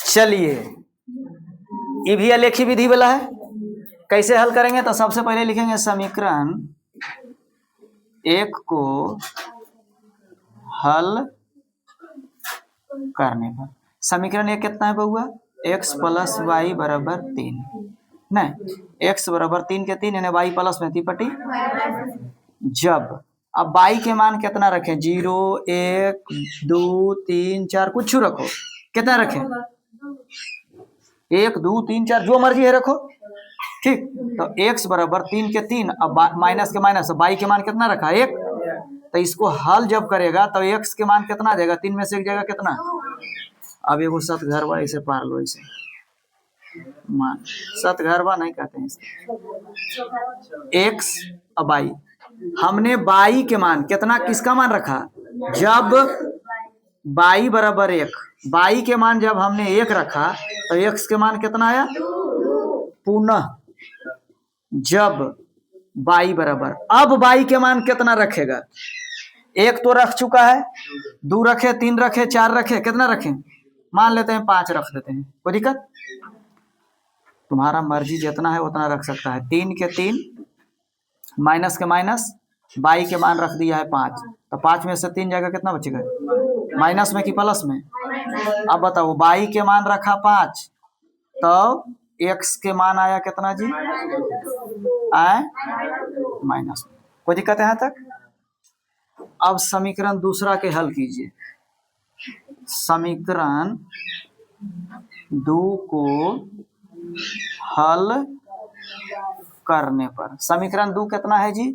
चलिए ये भी अलेखी विधि वाला है। कैसे हल करेंगे? तो सबसे पहले लिखेंगे समीकरण एक को हल करने पर। समीकरण एक कितना है बउआ? x प्लस वाई बराबर 3, नहीं x बराबर 3 के 3 यानी y प्लस में 3/। जब अब y के मान कितना रखें? 0 1 2 3 4 कुछ रखो। कितना रखें? 1 2 3 4 जो मर्जी है रखो। ठीक, तो x बराबर 3 के 3, अब माइनस के माइनस, y के मान कितना रखा? 1। तो इसको हल जब करेगा तो x के मान कितना आ जाएगा? 3 में से एक जगह कितना? अब एगो सत घरवा ऐसे पार लो, ऐसे मान सत घरवा नहीं कहते हैं x अब y। हमने y के मान कितना, किसका मान रखा? जब y बराबर 1, y के मान जब हमने 1 रखा तो x के मान कितना आया? पुनः जब y बराबर, अब y के मान कितना रखेगा? 1 तो रख चुका है, 2 रखे, 3 रखे, 4 रखे, कितना रखें? मान लेते हैं 5 रख देते हैं, कोई दिक्कत? तुम्हारा मर्जी जितना है उतना रख सकता है। 3 के 3 माइनस के माइनस, y के मान रख दिया है 5, तो 5 में से 3 जगह कितना बचेगा? माइनस में कि प्लस में? अब बताओ y के मान रखा 5 तो x के मान आया कितना जी? आए माइनस। कोई दिक्कत है यहाँ तक? अब समीकरण दूसरा के हल कीजिए। समीकरण 2 को हल करने पर। समीकरण 2 कितना है जी?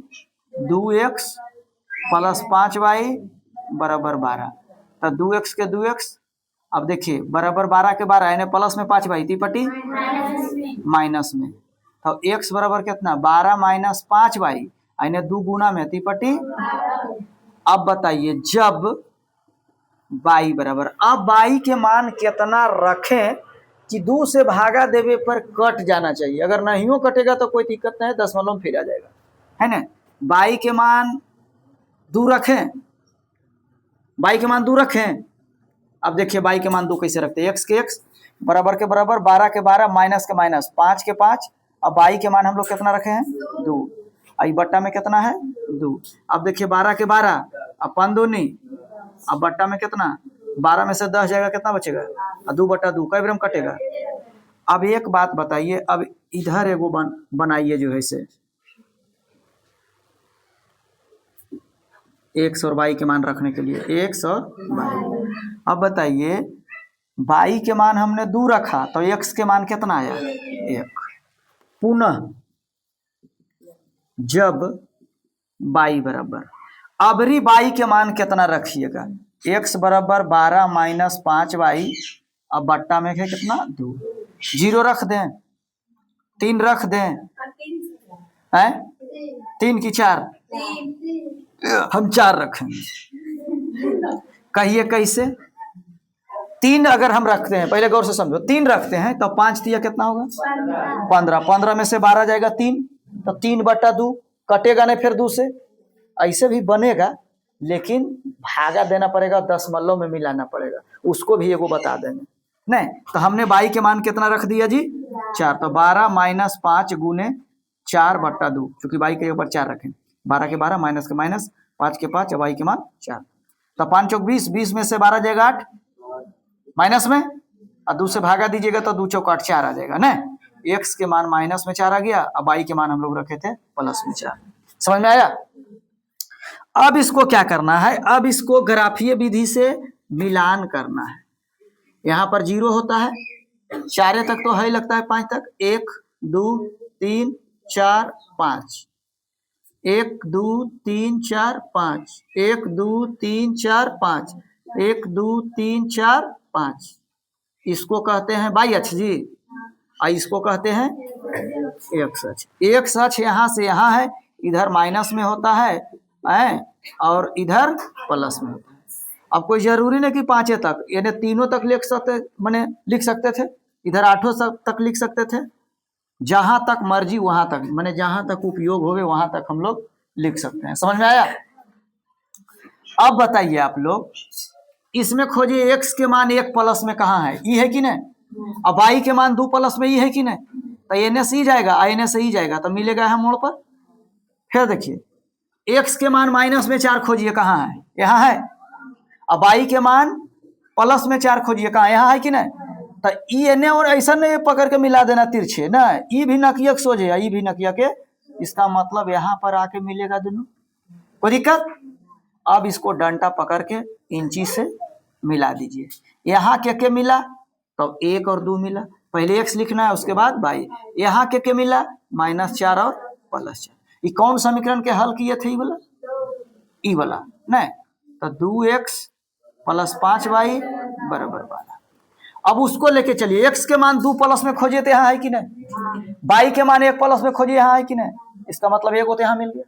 2x प्लस 5y बराबर 12। तो 2x के 2x, अब देखिए बराबर 12 के 12 यानी प्लस में 5y 3/। माइनस में तो x बराबर कितना? 12 माइनस 5y यानी 2 गुना में 3/। अब बताइए जब y बराबर, अब y के मान कितना रखें कि 2 से भागा देवे पर कट जाना चाहिए। अगर नहीं हो कटेगा तो कोई दिक्कत नहीं, दशमलव में फिर आ जाएगा, है ना। y के मान 2 रखें, y के मान 2 रखें। अब देखिए y के मान 2 कैसे रखते हैं? x के x बराबर के बराबर, 12 के 12 माइनस के माइनस, 5 के 5। अब y के मान हम लोग कितना रखे हैं? 2। आई बट्टा में कितना है? 2। अब देखिए 12 के 12, अब 5 दूनी, अब बट्टा में कितना? 12 में से 10 जाएगा, कितना बचेगा? 2/2, कई बार कटेगा। अब एक बात बताइए, अब इधर एगो बनाइए जो है से x और y के मान रखने के लिए, x और y। अब बताइए y के मान हमने 2 रखा तो x के मान कितना आया? 1। पुनः जब y बराबर, अबरी y के मान कितना रखिएगा? x बराबर 12 माइनस 5y, अब बट्टा में है कितना? 2। 0 रख दें, 3 रख दें, हैं 3 की 4, हम 4 रखेंगे। कहिए कैसे? 3 अगर हम रखते हैं, पहले गौर से समझो, 3 रखते हैं तो 5 दिया कितना होगा? 15। 15 में से 12 जाएगा 3, तो 3/2 कटेगा नहीं फिर 2 से। ऐसे भी बनेगा लेकिन भागा देना पड़ेगा, दशमलव में मिलाना पड़ेगा, उसको भी एगो बता देंगे। नहीं तो हमने y के मान कितना रख दिया जी? 4। तो 12 माइनस 5 गुने 4/2, चूंकि y के ऊपर 4 रखें, 12 के 12 माइनस के माइनस, 5 के 5, y के मान 4। तो 5 चौक 20, 20 में से 12 जाएगा 8 माइनस में, और 2 से भागा दीजिएगा तो 2 चौक 8, 4 आ जाएगा ना। x के मान माइनस में 4 आ गया, अब y के मान हम लोग रखे थे प्लस में 4। समझ में आया? अब इसको क्या करना है? अब इसको ग्राफीय विधि से मिलान करना है। यहाँ पर 0 होता है, 4 तक तो है, लगता है 5 तक, 1 2 3 4 5, 1 2 3 4 5, 1 2 3 4 5, 1 2 3 4 5। इसको कहते हैं y अक्ष जी, और इसको कहते हैं x अक्ष। x अक्ष यहाँ से यहाँ है, इधर माइनस में होता है और इधर प्लस में होता है। अब कोई जरूरी नहीं कि 5 तक, यानी तीनों तक लिख सकते थे, इधर 8 तक लिख सकते थे, जहां तक मर्जी वहां तक, माने जहां तक उपयोग होवे वहां तक हम लोग लिख सकते हैं। समझ में आया? अब बताइए आप लोग, इसमें खोजिए x के मान 1 प्लस में कहाँ है? ये है कि नहीं? अब बाई के मान 2 प्लस में ई है कि नहीं, तो एने से ही जाएगा, एने से ही जाएगा, तो मिलेगा है मोड़ पर। फिर देखिए एक्स के मान माइनस में 4 खोजिए, कहाँ है, यहाँ है। अब बाई के मान प्लस में 4 खोजिए, कहाँ, यहाँ है कि नहीं, तो ई एने और ऐसा नहीं पकड़ के मिला देना तिरछे ना, ई भी नकिया सोझे, ई भी नकिया के, इसका मतलब यहाँ पर आके मिलेगा दोनों, कोई दिक्कत। अब इसको डंडा पकड़ के इंची से मिला दीजिए, यहाँ के मिला तो 1 और 2 मिला, पहले x लिखना है उसके बाद बाई, यहाँ के मिला -4 और +4। ये कौन समीकरण के हल किए थे, ई वाला नहीं, तो 2x + 5y बराबर 12। अब उसको लेके चलिए, x के मान 2 प्लस में खोजिए तो यहाँ है कि नहीं, बाई के मान 1 प्लस में खोजिए, यहाँ है कि नहीं, इसका मतलब 1 होते यहाँ मिल गया।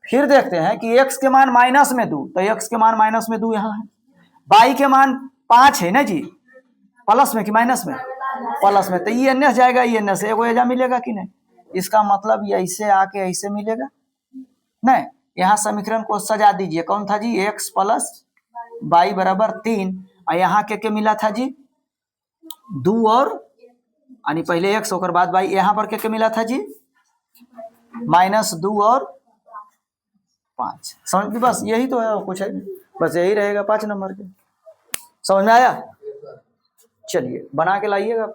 फिर देखते हैं कि x के मान -2, तो x के मान -2 यहाँ है, बाई के मान 5 है ना जी, प्लस में कि माइनस में, प्लस में, तो ई एन एस जाएगा, ई एन एस एगो एजा मिलेगा कि नहीं, इसका मतलब ये ऐसे आके ऐसे मिलेगा नहीं। यहाँ समीकरण को सजा दीजिए, कौन था जी, x + y बराबर 3, और यहाँ के मिला था जी 2 और यानी पहले x होकर बाद y, यहाँ पर के मिला था जी -2 और 5। समझ, बस यही तो है, कुछ है बस यही रहेगा 5 नंबर के। समझ में आया, चलिए बना के लाइएगा।